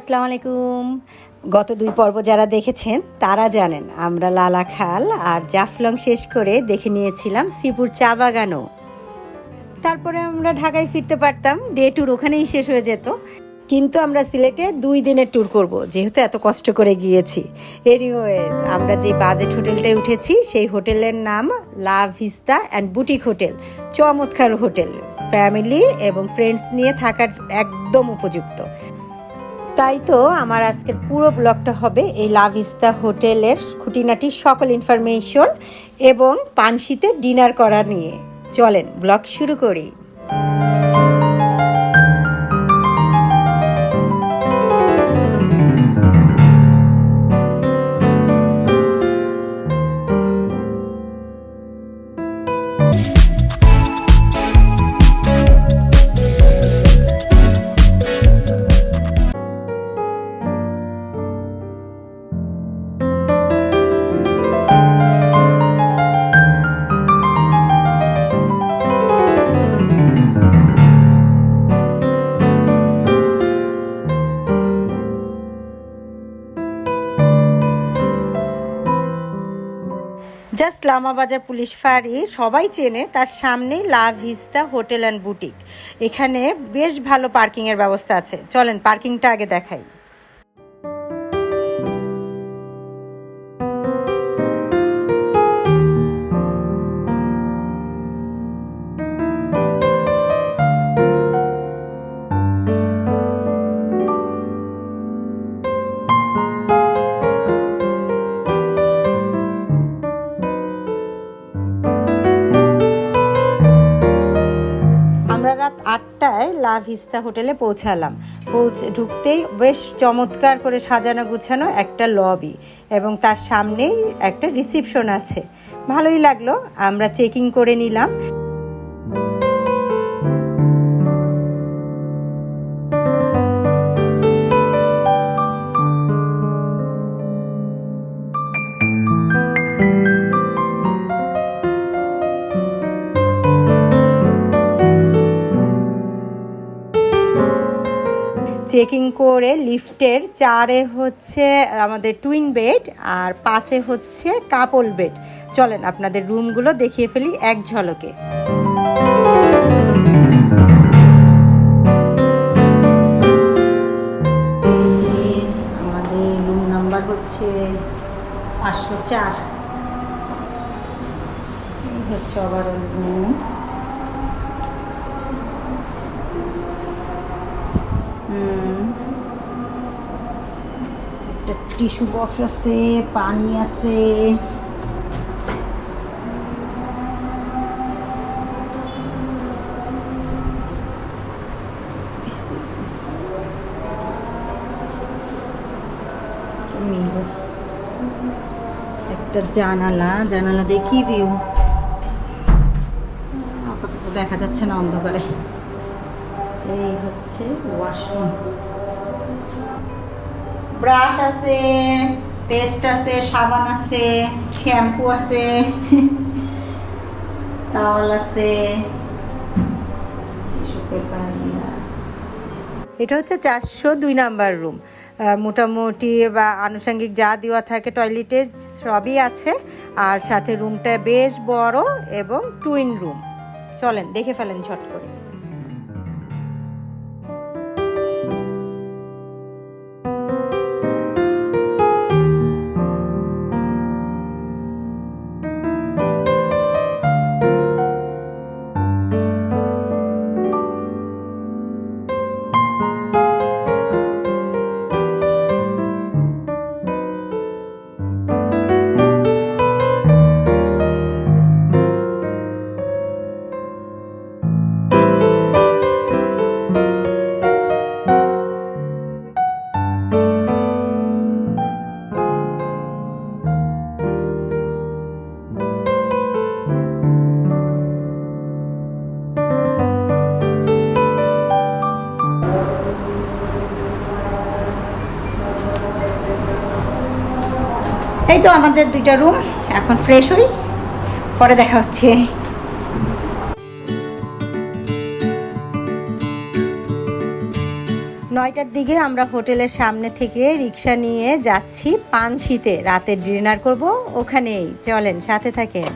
আসসালামু আলাইকুম। গত 2 পর্ব যারা দেখেছেন তারা জানেন আমরা লালা খাল আর জাফলং শেষ করে দেখে নিয়েছিলাম শ্রীপুর চা বাগানও। তারপরে আমরা ঢাকায় ফিরতে পারতাম, ডে ট্যুর ওখানেই শেষ হয়ে যেত। কিন্তু আমরা সিলেটে 2 দিনের ট্যুর করব, যেহেতু এত কষ্ট করে গিয়েছি। এনিওয়েজ, আমরা যে বাজেট হোটেলটায় উঠেছি সেই হোটেলের নাম লা ভিস্তা অ্যান্ড বুটিক হোটেল। চমৎকার হোটেল, ফ্যামিলি এবং ফ্রেন্ডস নিয়ে থাকার একদম উপযুক্ত। তাই তো আমার আজকের পুরো ব্লগটা হবে এই লা ভিস্তা হোটেলের খুঁটিনাটি সকল ইনফরমেশন এবং পানশিতে ডিনার করা নিয়ে। চলেন ব্লগ শুরু করি। জাস্ট লামাবাজার পুলিশ ফাঁড়ি সবাই চেনে, তার সামনেই লা ভিস্তা হোটেল অ্যান্ড বুটিক। এখানে বেশ ভালো পার্কিংয়ের ব্যবস্থা আছে। চলেন পার্কিংটা আগে দেখাই। আমরা রাত 8টায় লা ভিস্তা হোটেলে পৌঁছালাম। ঢুকতেই বেশ চমৎকার করে সাজানো গুছানো একটা লবি এবং তার সামনেই একটা রিসিপশন আছে। ভালোই লাগলো, আমরা চেকিং করে নিলাম। চেকিং করে লিফটের 4-এ হচ্ছে আমাদের টুইন বেড আর 5-এ হচ্ছে কাপল বেড। চলেন আপনাদের রুমগুলো দেখিয়ে ফেলি এক ঝলকে। এই যে আমাদের রুম নাম্বার হচ্ছে 504। এই হচ্ছে ওভারঅল রুম। একটা টিস্যু বক্স আছে, পানি আছে। একটা জানালা দেখি ভিউ। আপাতত দেখা যাচ্ছে না অন্ধকারে। এই হচ্ছে ওয়াশরুম। ব্রাশ আছে, পেস্ট আছে, সাবান আছে, শ্যাম্পু আছে, টাওয়াল আছে, টিস্যু পেপার। এটা হচ্ছে 402 নাম্বার রুম। মোটামুটি বা আনুষঙ্গিক যা দেওয়া থাকে টয়লেটে সবই আছে, আর সাথে রুমটা বেশ বড় এবং টুইন রুম। চলেন দেখে ফেলেন ঝট করে। এই তো আমাদের 2টা রুম। এখন ফ্রেশ হই, পরে দেখা হচ্ছে। 9টার দিকে আমরা হোটেলের সামনে থেকে রিক্সা নিয়ে যাচ্ছি পানশিতে, রাতের ডিনার করব ওখানেই। চলেন সাথে থাকেন।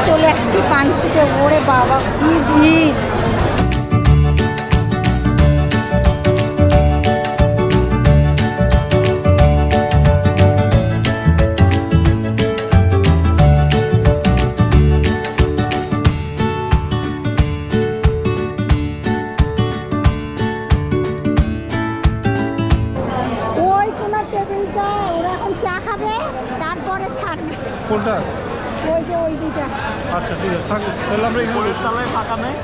চলে আসছি পানশিতে। ওরে বাবা কি ভিড়! ওই কোন টেবিলটা ওরা এখন চা খাবে, তারপরে ছাড়বে। কোনটা? ওই যে ওই দুইটা। আচ্ছা ঠিক আছে, থাকুক তাহলে আমরা এখানে বসে ফাঁকা নেই।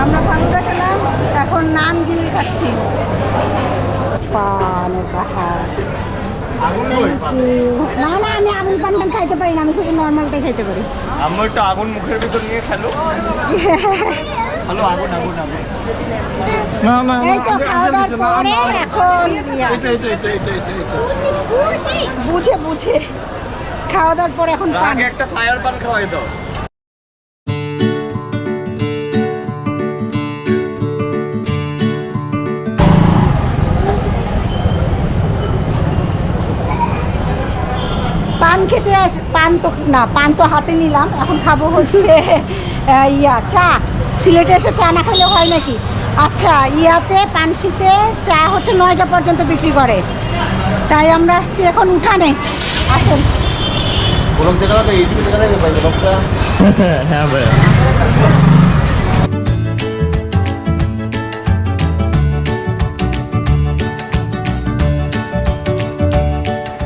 আমরা ফালুদা খেলাম, এখন নান গিরি খাচ্ছি। পানের বাহার। না না, আমি আগুন পান খাইতে পারি না, আমি শুধু নর্মালটাই খাইতে পারি। আমরা একটু আগুন মুখের ভিতর নিয়ে খেলো। হ্যালো, আগুন আগুন আগুন। না না, এই তো খাওয়া দাওয়ার পরে এখন বুঝে বুঝে খাওয়া দাওয়ার পরে এখন পান। একটা ফায়ার পান খাওয়াই দাও। পান খেতে পান তো না, পান তো হাতে নিলাম, এখন খাবো হচ্ছে চা। সিলেটে এসে চা না খেলে হয় নাকি? আচ্ছা, ইয়াতে পানশিতে চা হচ্ছে 9টা পর্যন্ত বিক্রি করে, তাই আমরা আসছি এখন উঠানে। আসেন। হ্যাঁ ভাই।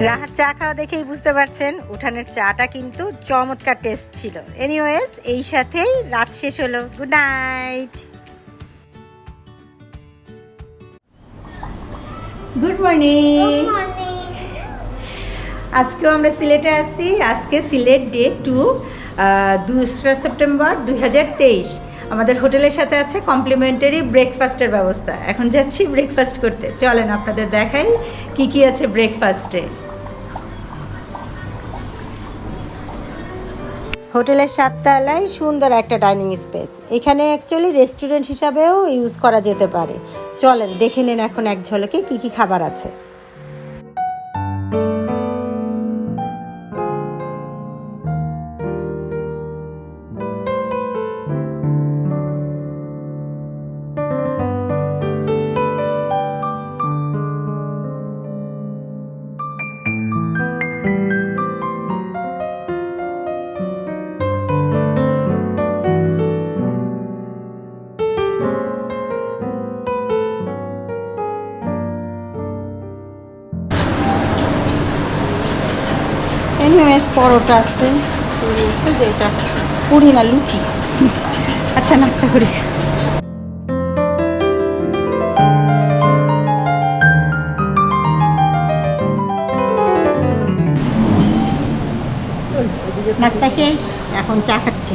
রাহার চা খাওয়া দেখেই বুঝতে পারছেন উঠানের চাটা কিন্তু চমৎকার টেস্ট ছিল। এনিওয়েজ, এই সাথেই রাত শেষ হলো। Good night. Good morning. আজকেও আমরা সিলেটে আছি। আজকে সিলেট ডে 2, 2 সেপ্টেম্বর 2023। আমাদের হোটেলের সাথে আছে কমপ্লিমেন্টারি ব্রেকফাস্টের ব্যবস্থা। এখন যাচ্ছি ব্রেকফাস্ট করতে। চলেন আপনাদের দেখাই কি কি আছে ব্রেকফাস্টে। হোটেলের 7 তলায় সুন্দর একটা ডাইনিং স্পেস। এখানে অ্যাকচুয়ালি রেস্টুরেন্ট হিসাবেও ইউজ করা যেতে পারে। চলেন দেখে নিন এখন এক ঝলকে কি কি খাবার আছে। এনিওয়েজ, পরোটা আছে, পুরি আছে, যেটা পুরি না লুচি। আচ্ছা, নাস্তা করি। নাস্তা শেষ, এখন চা খাচ্ছি।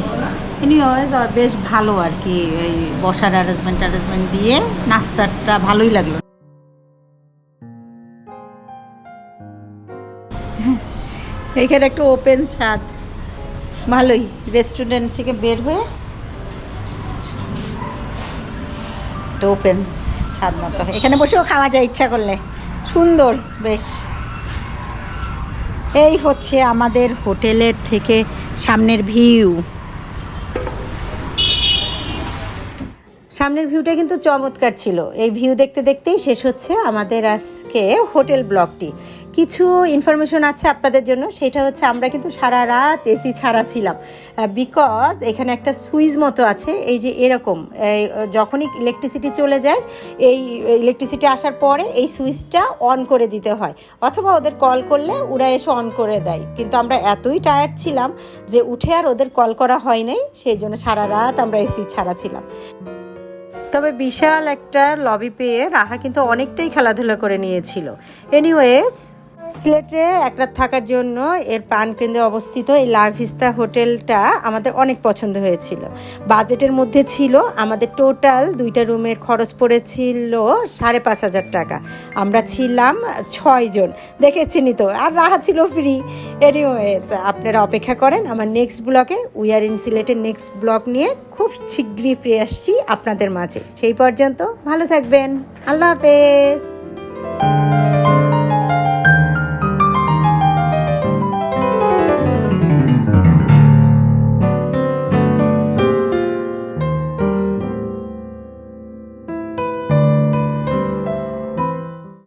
এনিওয়েজ, আর বেশ ভালো আর কি, এই বসার অ্যারেঞ্জমেন্ট দিয়ে নাস্তাটা ভালোই লাগলো। এখানে একটু ওপেন ছাদ, ভালোই। রেস্টুরেন্ট থেকে বের হয়ে একটা ওপেন ছাদ মতো, এখানে বসেও খাওয়া যায় ইচ্ছা করলে। সুন্দর বেশ। এই হচ্ছে আমাদের হোটেলের থেকে সামনের ভিউ। সামনের ভিউটা কিন্তু চমৎকার ছিল। এই ভিউ দেখতে দেখতেই শেষ হচ্ছে আমাদের আজকে হোটেল ব্লগটি। কিছু ইনফরমেশন আছে আপনাদের জন্য, সেটা হচ্ছে আমরা কিন্তু সারা রাত এসি ছাড়া ছিলাম, বিকজ এখানে একটা সুইচ মতো আছে, এই যে এরকম যখনই ইলেকট্রিসিটি চলে যায়, এই ইলেকট্রিসিটি আসার পরে এই সুইচটা অন করে দিতে হয়, অথবা ওদের কল করলে ওরা এসে অন করে দেয়। কিন্তু আমরা এতই টায়ার্ড ছিলাম যে উঠে আর ওদের কল করা হয় নাই, সেই জন্য সারা রাত আমরা এসি ছাড়া ছিলাম। তবে বিশাল একটা লবি পেয়ে রাহা কিন্তু অনেকটাই খেলাধুলা করে নিয়েছিল। এনিওয়েজ, সিলেটে এক রাত থাকার জন্য এর প্রাণকেন্দ্রে অবস্থিত এই লা ভিস্তা হোটেলটা আমাদের অনেক পছন্দ হয়েছিল। বাজেটের মধ্যে ছিল। আমাদের টোটাল 2টা রুমের খরচ পড়েছিল 5,500 টাকা। আমরা ছিলাম 6 জন, দেখেছেনই তো, আর রাহা ছিল ফ্রি। এনিওয়েজ, আপনারা অপেক্ষা করেন আমার নেক্সট ব্লগে। উই আর ইন সিলেটের নেক্সট ব্লগ নিয়ে খুব শীঘ্রই ফিরে আসছি আপনাদের মাঝে। সেই পর্যন্ত ভালো থাকবেন। আল্লাহ হাফেজ।